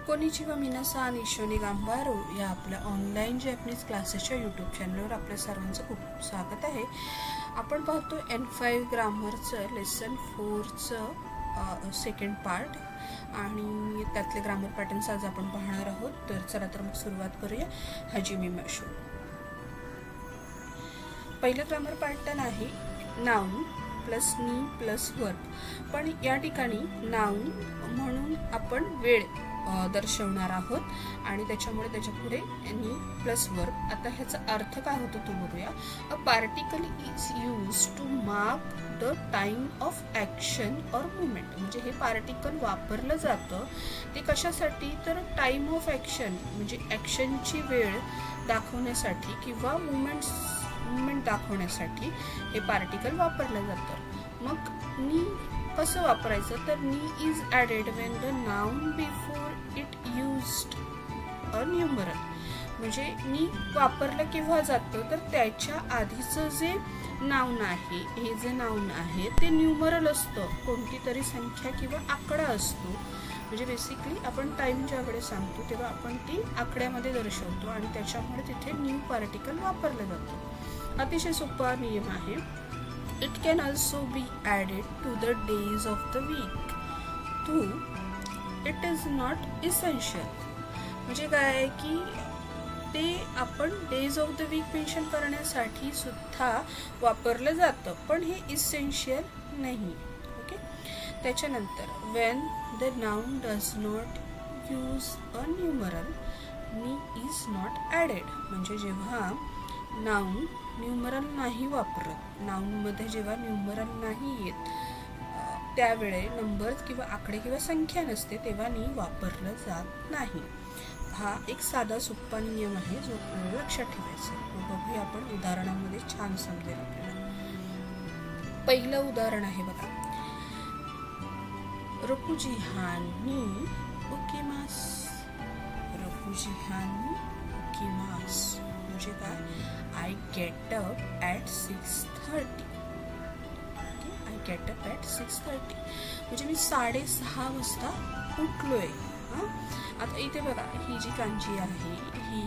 Konnichiwa मिनासान इशोनी गांबारो या आपल्या online Japanese क्लासेसच्या यूट्यूब चॅनलवर आपल्या सर्वांचं खूप स्वागत आहे। आपण पाहतो N5 ग्रामरचं लेसन 4चं सेकंड पार्ट आणि त्यातले ग्रामर पॅटर्न्स आज आपण पाहणार आहोत। तर चला तर मग सुरुवात करूया। हाजिमे माशो पहिलं ग्रामर पॅटर्न आहे नाउन प्लस नी प्लस वर्ब। पण या ठिकाणी नाउन म्हणून आपण वेळ दर्शवणार आहोत आणि त्याच्यामुळे त्याच्या पुढे नी प्लस वर्ब। आता ह्याचा अर्थ काय होतो तो बघूया। A particle is used to mark the time of action और मूवमेंट। म्हणजे हे पार्टिकल वापरलं जातं ते कशासाठी, तर टाइम ऑफ ॲक्शन म्हणजे ॲक्शनची वेळ दाखवण्यासाठी किंवा मूवमेंट दाखवण्यासाठी हे पार्टिकल वापरलं जातं। मग नी कसं वापरायचं, तर नी is added when the noun before it used a numeral. म्हणजे नी वापरलं केव्हा जातं, तर त्याच्या आधीचं जे नाउन आहे, हे जे नाउन आहे ते न्यूमरल असतं, कोणती तरी संख्या किंवा आकडा असतो। म्हणजे बेसिकली आपण टाइम ज्याकडे सांगतो तेव्हा आपण ती आकड्यामध्ये दर्शवतो आणि त्याच्यामुळे तिथे न्यू पार्टिकल वापरलं जातं। अतिशय सोपा नियम आहे। It can also be added to the days of the week. Though it is not essential. म्हणजे काय की ते आपण days of the week mention करण्यासाठी सुद्धा वापरलं जातं, पण हे इसेन्शियल नाही। ओके, त्याच्यानंतर when the noun does not use a numeral, ni is not added। म्हणजे जेव्हा नाउन न्यूमरल नाही वापरत, नाउन मध्ये जेव्हा न्यूमरल नाही येत त्यावेळे नंबर्स किंवा आकडे किंवा संख्या नसते तेव्हा नी वापरलं जात नाही। हा एक साधा सोपा नियम आहे जो आपल्याला लक्षात ठेवायचा। बघूया आपण उदाहरणामध्ये, छान समजेल आपल्याला। पहिलं उदाहरण आहे बघा, रोकुजिहान नी उकिमास। रोकुजिहान नी उकिमास म्हणजे काय, I get up at 6:30. I get up at 6:30 म्हणजे मी 6:30 वाजता उठलोय। आता इथे बघा, ही जी कांजी आहे ही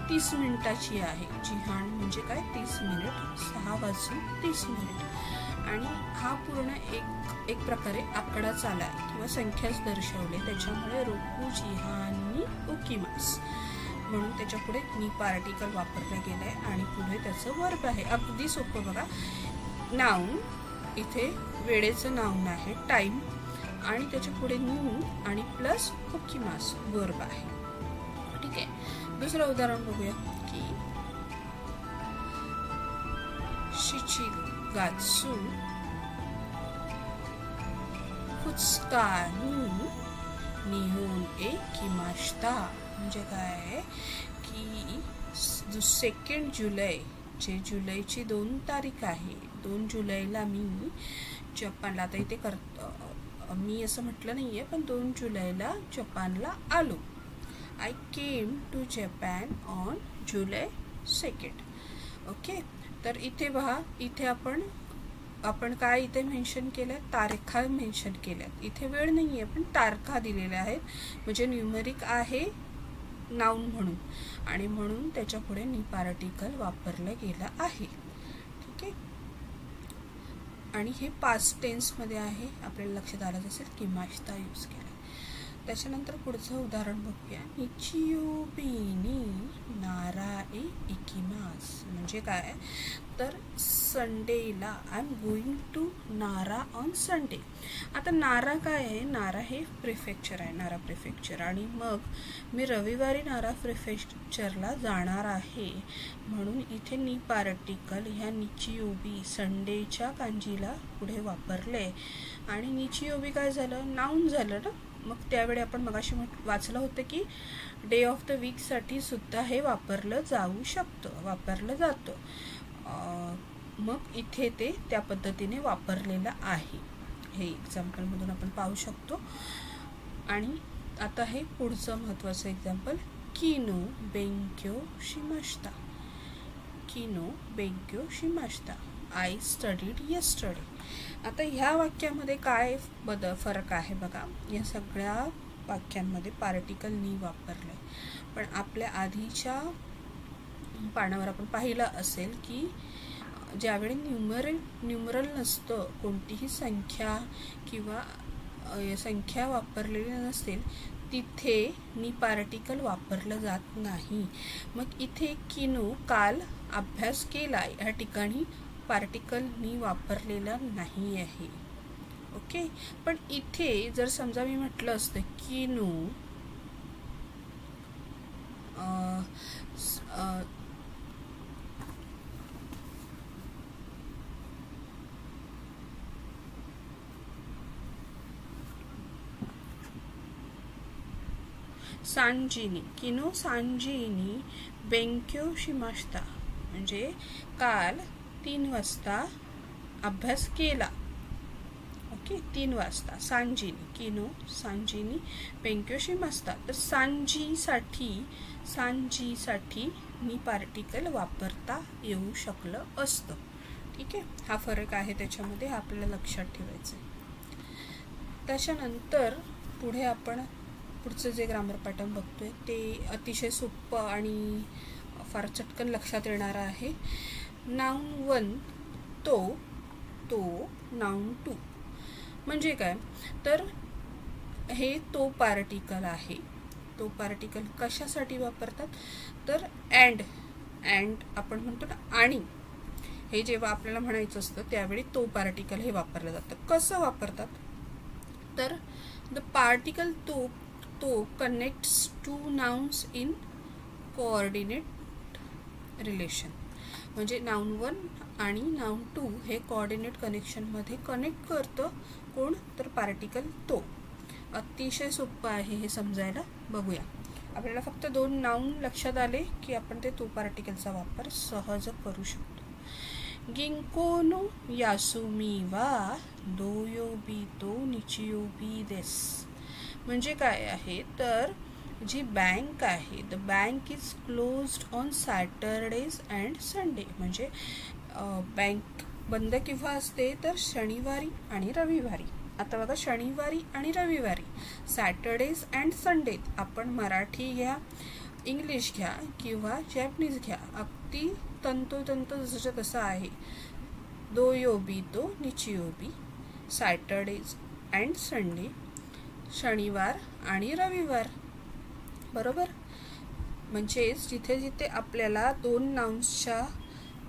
30 मिनिटाची आहे। जिहान म्हणजे काय, 30 मिनिट, 6:30 आणि हा पूर्ण एक प्रकारे आकडाच आलाय किंवा संख्याच दर्शवले, त्याच्यामुळे रोकू जिहानी उकिमास म्हणून त्याच्या पुढे नी पार्टिकल वापरला गेलाय आणि पुढे त्याचं वर्ब आहे। अगदी सोपं बघा, नाउन इथे वेळेचं नाउन आहे टाइम आणि त्याच्या पुढे नी आणि प्लस उकिमास वर्ब आहे। ठीक आहे, दुसरं उदाहरण बघूया की शिचिगात्सु फुत्सुका नी निहोन ए किमाशिता। म्हणजे काय आहे की 2 जुलै, जे जुलैची 2 तारीख आहे, 2 जुलैला मी जपानला, आता इथे मी असं म्हटलं नाहीये पण 2 जुलैला जपानला आलो। I came to Japan on July 2। Okay, तर इथे पहा, इथे आपण काय इथे मेन्शन केलं, तारखा मेन्शन केल्यात। इथे वेळ नाहीये पण तारखा दिलेल्या आहेत, म्हणजे न्यूमरिक आहे नाउन म्हणून आणि म्हणून त्याच्या पुढे नी पार्टिकल वापरलं गेलं आहे। ठीक आहे, आणि हे पास्ट टेन्स मध्ये आहे, आपल्याला लक्षात आलं असेल किमाशिता यूज केला। त्याच्यानंतर पुढचं उदाहरण बघूया, निचियोबी नारा ए इकिमास। म्हणजे काय, तर संडेला आय एम गोइंग टू नारा ऑन संडे। आता नारा काय आहे, नारा हे प्रिफेक्चर आहे, नारा प्रिफेक्चर, आणि मग मी रविवारी नारा प्रिफेक्चरला जाणार आहे म्हणून इथे नी पार्टिकल ह्या निचियोबी संडेच्या कांजीला पुढे वापरले आणि निचियोबी काय झालं, नाउन झालं ना। मग त्यावेळी आपण मगाशी वाचलं होतं की डे ऑफ द वीक साठी सुद्धा हे वापरलं जाऊ शकतं, वापरलं जातं। मग इथे ते त्या पद्धतीने वापरलेलं आहे, हे एक्झाम्पल मधून आपण पाहू शकतो। आणि आता हे पुढचं महत्त्वाचं एक्झाम्पल, किनो बेंक्यो शिमाशिता। किनो बेंक्यो शिमाशिता, आय स्टडीड येस्टरडे। आता ह्या वाक्यामध्ये काय फरक आहे बघा, या सगळ्या वाक्यांमध्ये पार्टिकल नी वापरलंय. पण आपल्या आधीच्या पानावर आपण पाहिलं असेल की ज्यावेळी न्यूमरल नसतं, कोणतीही संख्या किंवा संख्या वापरलेली नसेल, तिथे नी पार्टिकल वापरलं जात नाही. मग इथे किनू काल अभ्यास केला या ठिकाणी पार्टिकल नी वापरलेला नाही आहे. ओके. पण इथे जर समजा मी म्हटलं असतं किनू सांजीनी किनो सांजीनी बेंक्यो शिमास्ता, म्हणजे काल 3 वाजता अभ्यास केला. ओके. 3 वाजता सांजीनी किनो सांजीनी बेंक्यो शिमास्ता. तर सांजीसाठी नी पार्टिकल वापरता येऊ शकलं असतं. ठीक आहे. हा फरक आहे त्याच्यामध्ये, आपल्याला लक्षात ठेवायचं. त्याच्यानंतर पुढे आपण पुढचं जे ग्रामर पॅटर्न बघतोय ते अतिशय सोपं आणि फार चटकन लक्षात येणार आहे. नाउन 1 तो नाउन 2 म्हणजे काय, तर हे तो पार्टिकल आहे. तो पार्टिकल कशासाठी वापरतात, तर अँड आपण म्हणतो ना आणि, हे जेव्हा आपल्याला म्हणायचं असतं त्यावेळी तो पार्टिकल हे वापरलं जातं. कसं वापरतात, तर द पार्टिकल तो connects two nouns in coordinate relation. म्हणजे नाउन 1 आणि नाउन 2 हे कोऑर्डिनेट कनेक्शनमध्ये कनेक्ट करतं. कोण, तर पार्टिकल तो. अतिशय सोपं आहे हे समजायला. बघूया. आपल्याला फक्त 2 नाउन लक्षात आले की आपण ते तो पार्टिकलचा वापर सहज करू शकतो. गिंको नो यासुमी वा दोयोबी निचियोबी देस. म्हणजे काय आहे, तर जी बँक आहे, the bank is closed on Saturdays and Sunday. म्हणजे बँक बंद केव्हा असते, तर शनिवारी आणि रविवारी. आता बघा, शनिवारी आणि रविवारी, सॅटरडेज अँड संडे. आपण मराठी घ्या, इंग्लिश घ्या किंवा जॅपनीज घ्या, अगदी तंतोतंत जसं तसं आहे. दोयोबी तो निचियोबी, सॅटरडेज अँड संडे, शनिवार आणि रविवार. बरोबर. म्हणजेच जिथे जिथे आपल्याला 2 नाउन्सच्या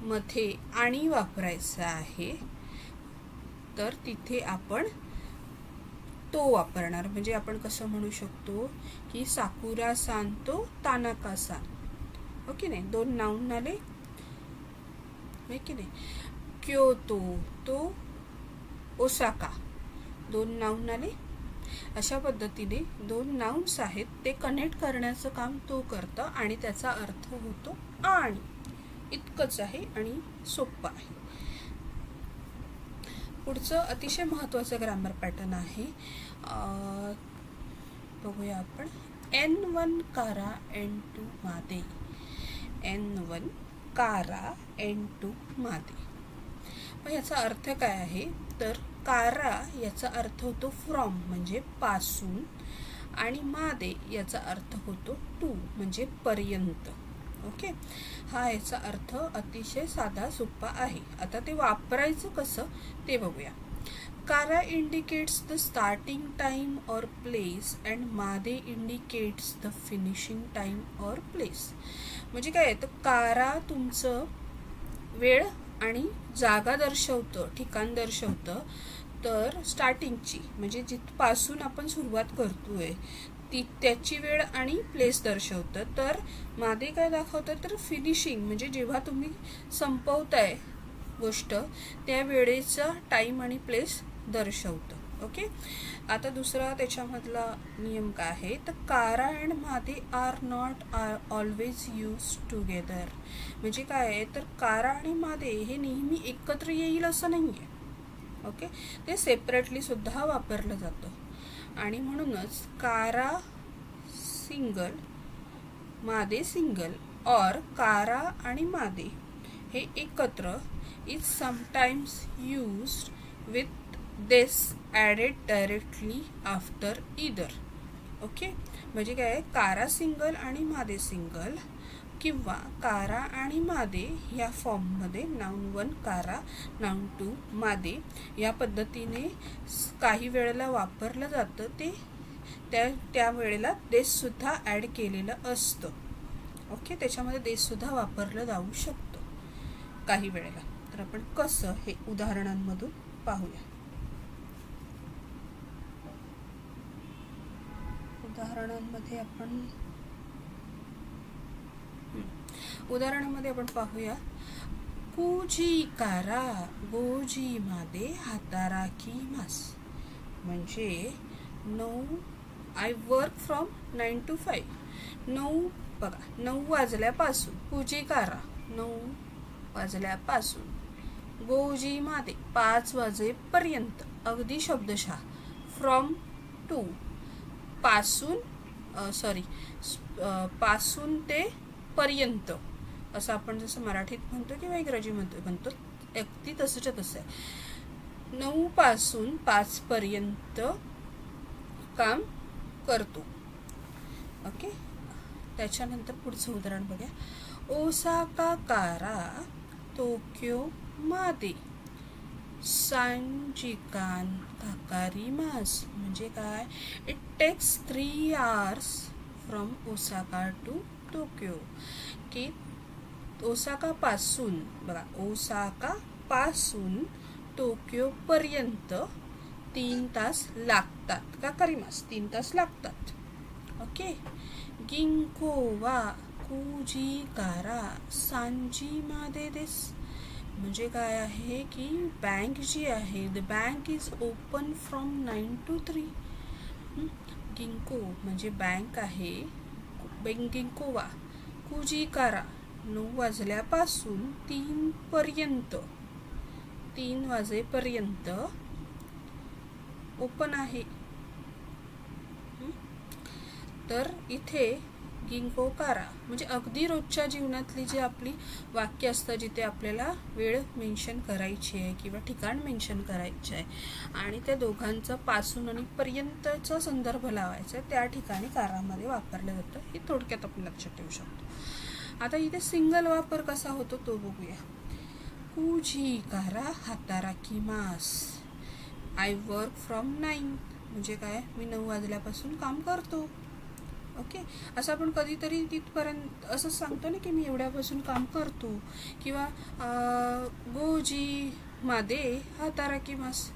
मध्ये आणि वापरायचं आहे, तर तिथे आपण तो वापरणार. म्हणजे आपण कसं म्हणू शकतो की साकुरा सान तो तानाका सान. ओके नाही, 2 नाउन आले. ओके नाही. क्योतो तो ओसाका, 2 नाउन आले. अशा पद्धतीने 2 नाउन्स आहेत, ते कनेक्ट करण्याचं काम तो करतं आणि त्याचा अर्थ होतो आणि. इतकंच आहे आणि सोपं आहे. पुढचं अतिशय महत्त्वाचं ग्रामर पॅटर्न आहे. बघूया आपण. N1 कारा N2 मादे. N1 कारा N2 मादे. मग याचा अर्थ काय आहे, तर कारा याचा अर्थ होतो फ्रॉम म्हणजे पासून, आणि मादे याचा अर्थ होतो टू म्हणजे पर्यंत. ओके. हा याचा अर्थ अतिशय साधा सोपा आहे. आता ते वापरायचं कसं ते बघूया. कारा इंडिकेट्स द स्टार्टिंग टाइम और place and made indicates the finishing time और प्लेस. म्हणजे काय, तर कारा तुमचं वेळ आणि जागा दर्शवतं, ठिकाण दर्शवतं. तर स्टार्टिंगची म्हणजे जिथपासून आपण सुरुवात करतोय त्याची वेळ आणि प्लेस दर्शवतं. तर मादे काय दाखवतं, तर फिनिशिंग म्हणजे जेव्हा तुम्ही संपवताय गोष्ट त्या वेळेचा टाइम आणि प्लेस दर्शवतं. ओके. आता दुसरा त्याच्यामधला नियम काय आहे, तर कारा and made R not always use together. म्हणजे काय आहे, तर कारा आणि मादे हे नेहमी एकत्र येईल असं नाही आहे. ओके. ते सेपरेटली सुद्धा वापरलं जातं. आणि म्हणूनच कारा सिंगल मादे सिंगल और कारा आणि मादे हे एकत्र is sometimes used with this added directly after either. Okay, म्हणजे काय, कारा सिंगल आणि मादे सिंगल किंवा कारा आणि मादे या फॉर्ममध्ये नाउन 1 कारा, नाउन 2 मादे या पद्धतीने काही वेळेला वापरलं जातं. ते त्या वेळेला देशसुद्धा ॲड केलेलं असतं. ओके, त्याच्यामध्ये देशसुद्धा वापरलं जाऊ शकतं काही वेळेला. तर आपण कसं हे उदाहरणांमधून पाहूया. उदाहरणांमध्ये आपण पाहूया. कुजी कारा गोजी मादे हाताराकी मास. म्हणजे 9 वर्क फ्रॉम 9 to 5. 9 बघा, 9 वाजल्यापासून, कुजी कारा 9 वाजल्यापासून, गोजी मादे 5 वाजेपर्यंत, अगदी शब्दशः, फ्रॉम टू पासून पासून ते पर्यंत, असं आपण जसं मराठीत म्हणतो किंवा इंग्रजीमध्ये म्हणतो, अगदी तसंच्या तसं आहे. 9 पासून 5 पर्यंत काम करतो. ओके, त्याच्यानंतर पुढचं उदाहरण बघा. ओसाका कारा टोक्यो मादे 3 時間 काकारिमास. म्हणजे काय, it takes 3 hours from Osaka to Tokyo. की ओसाका पासून, बघा, ओसाका पासून टोक्यो पर्यंत 3 तास लागतात. काकारिमास 3 तास लागतात. ओके, गिंको वा कुजी कारा सांजी मादे देस. म्हणजे काय आहे की बँक जी आहे, the bank is open from 9 to 3. Ginkgo म्हणजे बँक आहे. गिंको वा कुजी कारा 9 वाजल्यापासून 3 पर्यंत, 3 वाजेपर्यंत ओपन आहे. तर इथे गिंको कारा म्हणजे अगदी रोजच्या जीवनातली जी आपली वाक्य असतं, जिथे आपल्याला वेळ मेन्शन करायची आहे किंवा ठिकाण मेन्शन करायचे आहे आणि त्या दोघांचा पासून आणि पर्यंतचा संदर्भ लावायचा, त्या ठिकाणी कारामध्ये वापरलं जातं. हे थोडक्यात आपण लक्षात ठेवू शकतो. आता इथे सिंगल वापर कसा होतो तो बघूया. कुजी कारा हाताराकी मास. I work from 9. म्हणजे काय, मी 9 वाजल्यापासून काम करतो. ओके, असं आपण कधीतरी तिथपर्यंत असं सांगतो ना की मी एवढ्यापासून काम करतो. किंवा गोजी मादे हाताराकी मास.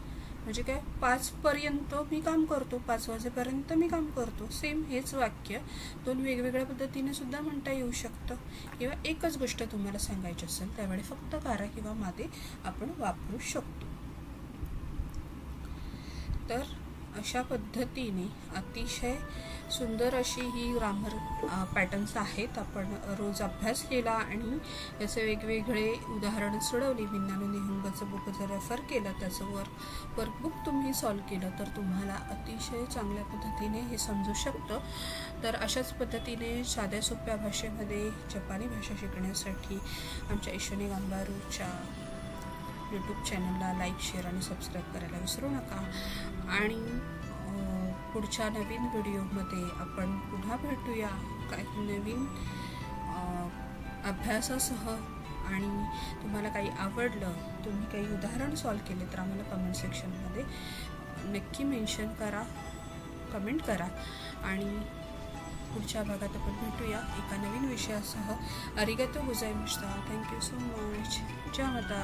म्हणजे काय, 5 पर्यंत मी काम करतो, 5 वाजेपर्यंत मी काम करतो. सेम हेच वाक्य 2 वेगवेगळ्या पद्धतीने सुद्धा म्हणता येऊ शकतं. किंवा एकच गोष्ट तुम्हाला सांगायची असेल त्यावेळी फक्त कारा किंवा मादे आपण वापरू शकतो. तर अशा पद्धतीने अतिशय सुंदर अशी ही ग्रामर पॅटर्न्स आहेत. आपण रोज अभ्यास केला आणि याचे वेगवेगळे उदाहरणं सोडवली. विज्ञान निहुंगाचं बुक जर रेफर केलं, त्याचं वर्कबुक तुम्ही सॉल्व केलं तर तुम्हाला अतिशय चांगल्या पद्धतीने हे समजू शकतं. तर अशाच पद्धतीने साध्या सोप्या भाषेमध्ये जपानी भाषा शिकण्यासाठी आमच्या ईशोनी गांबारूच्या यूट्यूब चॅनलला लाईक, शेअर आणि सबस्क्राईब करायला विसरू नका. आणि पुढच्या नवीन व्हिडिओमध्ये आपण पुन्हा भेटूया काही नवीन अभ्यासासह. आणि तुम्हाला काही आवडलं, तुम्ही काही उदाहरण सॉल्व केले तर आम्हाला कमेंट सेक्शनमध्ये नक्की मेन्शन करा, कमेंट करा. आणि पुढच्या भागात आपण भेटूया एका नवीन विषयासह. अरिगातो गोजाइमाशिता. Thank you so much. जय माता.